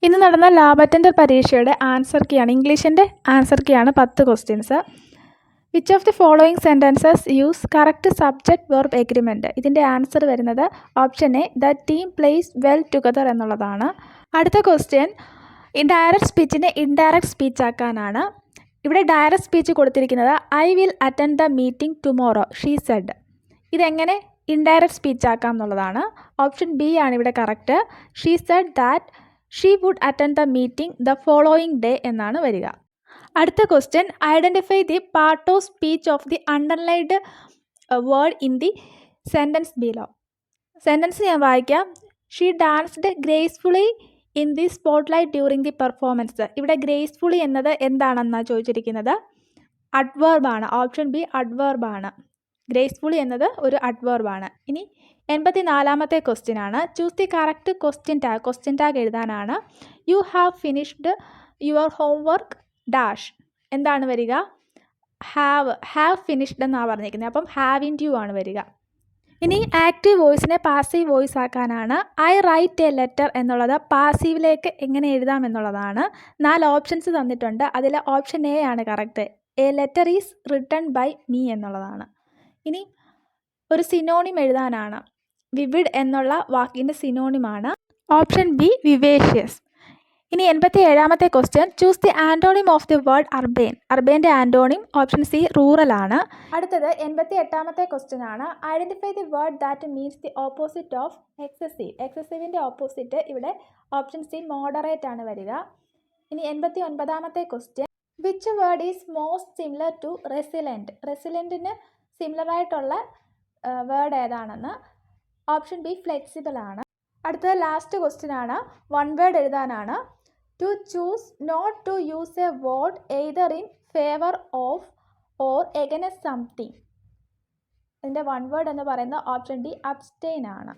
ഇന്ന് നടന്ന lab attender പരീക്ഷയുടെ ആൻസർ കീയാണ്, ഇംഗ്ലീഷിൻ്റെ ആൻസർ കീയാണ് 10 questions. Which of the following sentences use correct subject verb agreement? ഇതിൻ്റെ ആൻസർ വരുന്നത് option A, the team plays well together എന്നുള്ളതാണ്. അടുത്ത ക്വസ്റ്റ്യൻ ഡയറക്റ്റ് സ്പീച്ചിനെ ഇൻഡയറക്റ്റ് സ്പീച്ച് ആക്കാനാണ്. ഇവിടെ ഡയറക്റ്റ് സ്പീച്ച് കൊടുത്തിരിക്കുന്നത് I will attend the meeting tomorrow she said. ഇതെങ്ങനെ indirect speech ആക്കാം എന്നുള്ളതാണ്. ഓപ്ഷൻ ബി ആണ് ഇവിടെ correct. She said that she would attend the meeting the following day എന്നാണ് വരിക. അടുത്ത question identify the part of speech of the underlined word in the sentence below. Sentence ഞാൻ വായിക്കാം. She danced gracefully in the spotlight during the performance. ഇവിടെ gracefully എന്നത് എന്താണെന്നാണ് ചോദിച്ചിരിക്കുന്നത്? അഡ്വേർബാണ്. ഓപ്ഷൻ ബി അഡ്വേർബാണ്. ഗ്രേസ്ഫുള്ളി എന്നത് ഒരു അഡ്വേർബാണ്. ഇനി 84-ാമത്തെ ക്വസ്റ്റ്യൻ ആണ്. Choose the correct question tag എഴുതാനാണ്. You have finished your homework dash. എന്താണ് വരിക? ഹാവ് ഫിനിഷ്ഡ് എന്നാണ് പറഞ്ഞിരിക്കുന്നത്. അപ്പം ഹാവ് ഇൻ യു ആണ് വരിക. ഇനി ആക്റ്റീവ് വോയിസിനെ പാസീവ് വോയിസ് ആക്കാനാണ്. ഐ റൈറ്റ് എ ലെറ്റർ എന്നുള്ളത് പാസീവിലേക്ക് എങ്ങനെ എഴുതാം എന്നുള്ളതാണ്. 4 ഓപ്ഷൻസ് തന്നിട്ടുണ്ട്. അതിൽ ഓപ്ഷൻ എ ആണ് correct. A letter is written by me എന്നുള്ളതാണ്. ഇനി ഒരു സിനോണിം എഴുതാനാണ്. വിവിഡ് എന്നുള്ള വാക്കിൻ്റെ സിനോണിമാണ് ഓപ്ഷൻ ബി വിവേഷ്യസ്. ഇനി 87-ാമത്തെ question choose the antonym of the word urbane. അർബൈൻ്റെ ആൻറ്റോണിം ഓപ്ഷൻ സി റൂറൽ ആണ്. അടുത്തത് 88-ാമത്തെ ക്വസ്റ്റ്യൻ ആണ്. Identify the word that means the opposite of excessive. എക്സസീവിൻ്റെ ഓപ്പോസിറ്റ് ഇവിടെ ഓപ്ഷൻ സി മോഡറേറ്റ് ആണ് വരിക. ഇനി 89-ാമത്തെ question which word is most similar to resilient. റെസിലൻറ്റിന് സിമിലറായിട്ടുള്ള വേർഡ് ഏതാണെന്ന്. ഓപ്ഷൻ ബി ഫ്ലെക്സിബിൾ ആണ്. അടുത്തത് ലാസ്റ്റ് ക്വസ്റ്റ്യൻ ആണ്. 1 വേർഡ് എഴുതാനാണ്. To choose not to use A word either in favour of or against something. അതിൻ്റെ 1 വേർഡ് എന്ന് പറയുന്നത് ഓപ്ഷൻ ഡി അബ്സ്റ്റെയിൻ ആണ്.